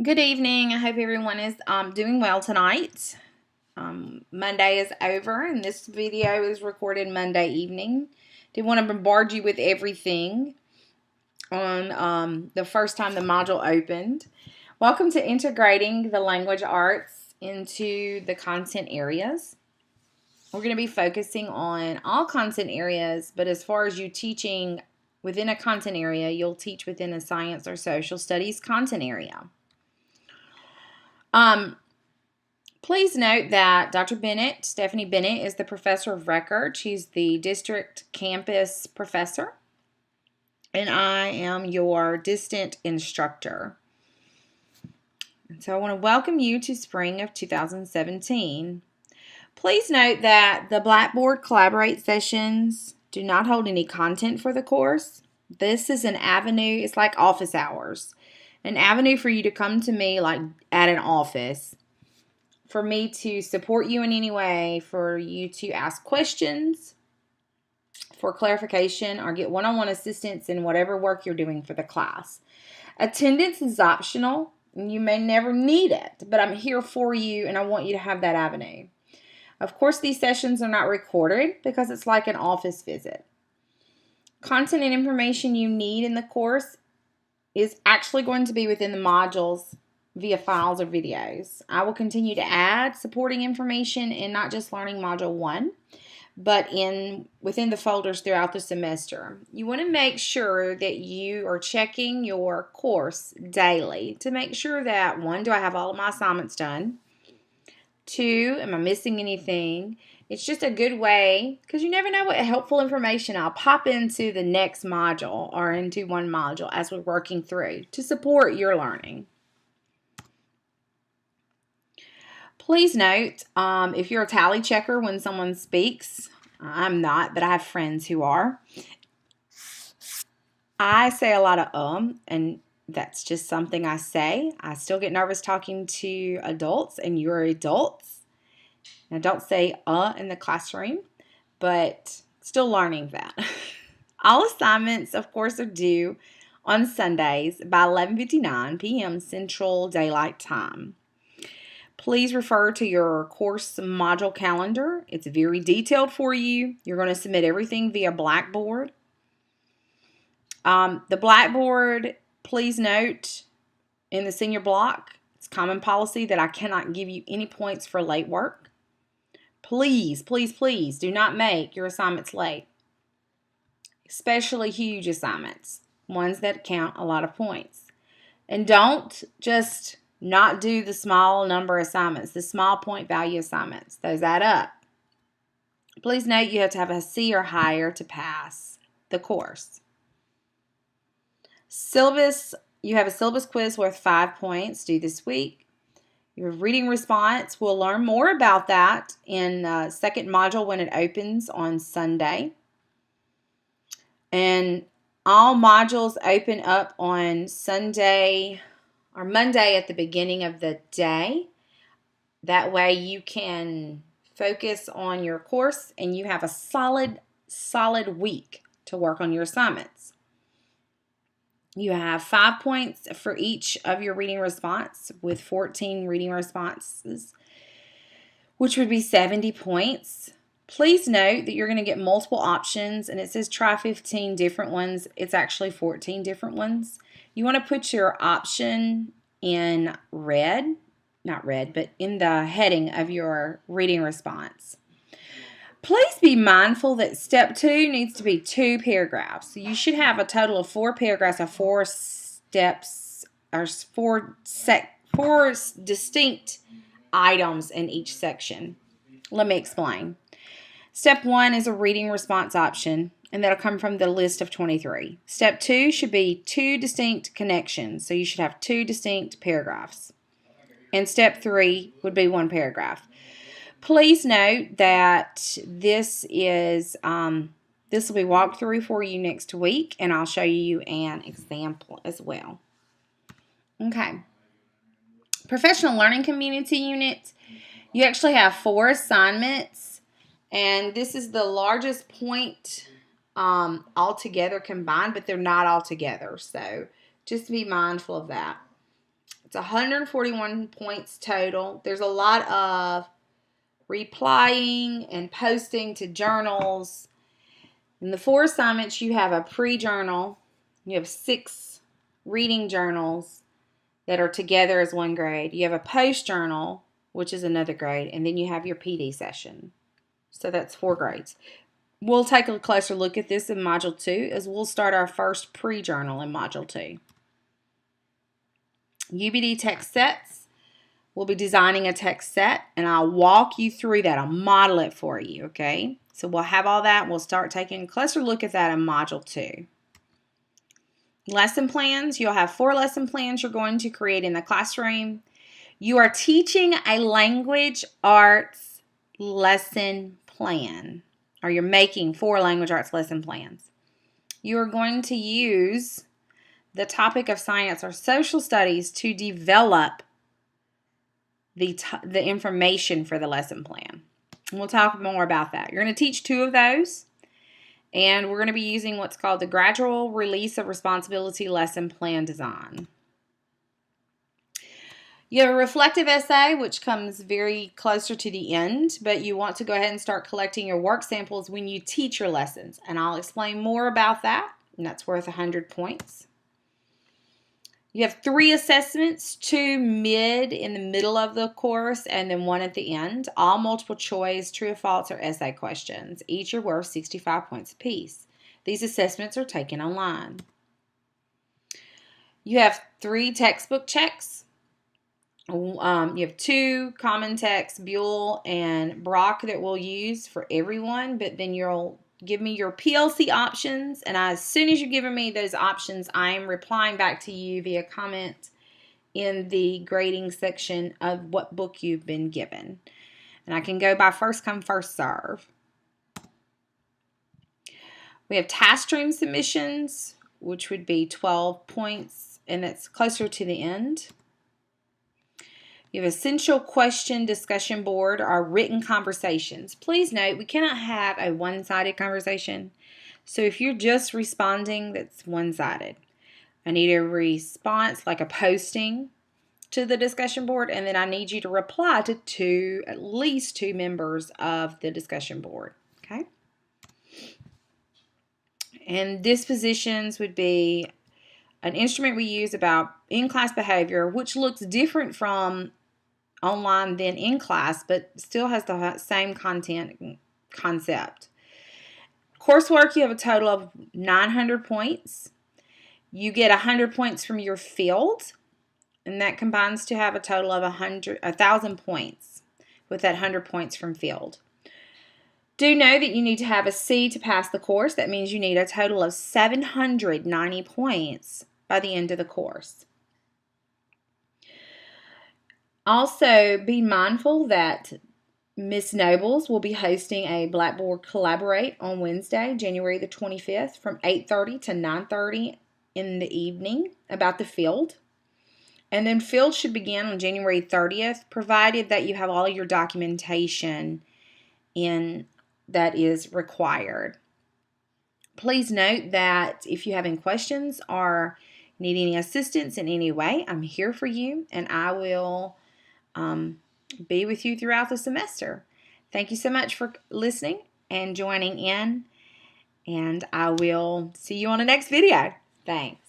Good evening. I hope everyone is doing well tonight. Monday is over, and this video is recorded Monday evening. Didn't want to bombard you with everything on the first time the module opened. Welcome to integrating the language arts into the content areas. We're going to be focusing on all content areas, but as far as you teaching within a content area, you'll teach within a science or social studies content area. Please note that Dr. Bennett, Stephanie Bennett, is the professor of record. She's the district campus professor, and I am your distant instructor. And so I want to welcome you to spring of 2017. Please note that the Blackboard Collaborate sessions do not hold any content for the course. This is an avenue, it's like office hours, an avenue for you to come to me like at an office, for me to support you in any way, for you to ask questions for clarification or get one-on-one assistance in whatever work you're doing for the class. Attendance is optional, and you may never need it, but I'm here for you, and I want you to have that avenue. Of course, these sessions are not recorded because it's like an office visit. Content and information you need in the course is actually going to be within the modules via files or videos. I will continue to add supporting information in not just Learning Module 1, but within the folders throughout the semester. You want to make sure that you are checking your course daily to make sure that, 1, do I have all of my assignments done? 2, am I missing anything? It's just a good way, because you never know what helpful information I'll pop into the next module or into one module as we're working through to support your learning. Please note, if you're a tally checker when someone speaks, I'm not, but I have friends who are. I say a lot of and that's just something I say. I still get nervous talking to adults, and you're adults. Now, don't say in the classroom, but still learning that. All assignments, of course, are due on Sundays by 11:59 p.m. Central Daylight Time. Please refer to your course module calendar. It's very detailed for you. You're going to submit everything via Blackboard. The Blackboard, please note, in the senior block, it's common policy that I cannot give you any points for late work. Please, please, please do not make your assignments late, especially huge assignments, ones that count a lot of points. And don't just not do the small number assignments, the small point value assignments. Those add up. Please note you have to have a C or higher to pass the course. Syllabus, you have a syllabus quiz worth 5 points due this week. Your reading response, we'll learn more about that in the second module when it opens on Sunday. And all modules open up on Sunday or Monday at the beginning of the day. That way you can focus on your course and you have a solid week to work on your assignments. You have 5 points for each of your reading response with 14 reading responses, which would be 70 points. Please note that you're going to get multiple options, and it says try 15 different ones. It's actually 14 different ones. You want to put your option in red, not red, but in the heading of your reading response. Please be mindful that step 2 needs to be 2 paragraphs. So you should have a total of 4 paragraphs of 4 steps or 4 distinct items in each section. Let me explain. Step 1 is a reading response option, and that'll come from the list of 23. Step 2 should be 2 distinct connections, so you should have 2 distinct paragraphs. And step 3 would be 1 paragraph. Please note that this will be walked through for you next week, and I'll show you an example as well. Okay. Professional Learning Community Unit, you actually have 4 assignments, and this is the largest point altogether combined, but they're not all together, so just be mindful of that. It's 141 points total. There's a lot of replying and posting to journals. In the 4 assignments, you have a pre-journal. You have 6 reading journals that are together as 1 grade. You have a post-journal, which is another grade, and then you have your PD session. So that's 4 grades. We'll take a closer look at this in Module 2 as we'll start our first pre-journal in Module 2. UbD Text Sets. We'll be designing a text set, and I'll walk you through that. I'll model it for you, okay? So we'll have all that. We'll start taking a closer look at that in Module 2. Lesson plans. You'll have 4 lesson plans you're going to create in the classroom. You are teaching a language arts lesson plan, or you're making 4 language arts lesson plans. You are going to use the topic of science or social studies to develop the information for the lesson plan. And we'll talk more about that. You're going to teach 2 of those, and we're going to be using what's called the Gradual Release of Responsibility Lesson Plan Design. You have a reflective essay, which comes very closer to the end, but you want to go ahead and start collecting your work samples when you teach your lessons, and I'll explain more about that, and that's worth 100 points. You have 3 assessments, 2 in the middle of the course, and then 1 at the end. All multiple choice, true or false, or essay questions. Each are worth 65 points apiece. These assessments are taken online. You have 3 textbook checks. You have 2 common text, Buell and Brock, that we'll use for everyone, but then you'll give me your PLC options, and as soon as you've given me those options, I am replying back to you via comment in the grading section of what book you've been given. And I can go by first come, first serve. We have TaskStream Submissions, which would be 12 points, and that's closer to the end. You have essential question discussion board or written conversations. Please note, we cannot have a one-sided conversation. So if you're just responding, that's one-sided. I need a response, like a posting to the discussion board, and then I need you to reply to at least 2 members of the discussion board. Okay? And dispositions would be an instrument we use about in-class behavior, which looks different from online than in class, but still has the same concept. Coursework, you have a total of 900 points. You get 100 points from your field, and that combines to have a total of 1,000 points with that 100 points from field. Do know that you need to have a C to pass the course. That means you need a total of 790 points by the end of the course. Also, be mindful that Ms. Nobles will be hosting a Blackboard Collaborate on Wednesday, January the 25th from 8:30 to 9:30 in the evening about the field. And then field should begin on January 30th, provided that you have all your documentation in that is required. Please note that if you have any questions or need any assistance in any way, I'm here for you, and I will be with you throughout the semester. Thank you so much for listening and joining in, and I will see you on the next video. Thanks.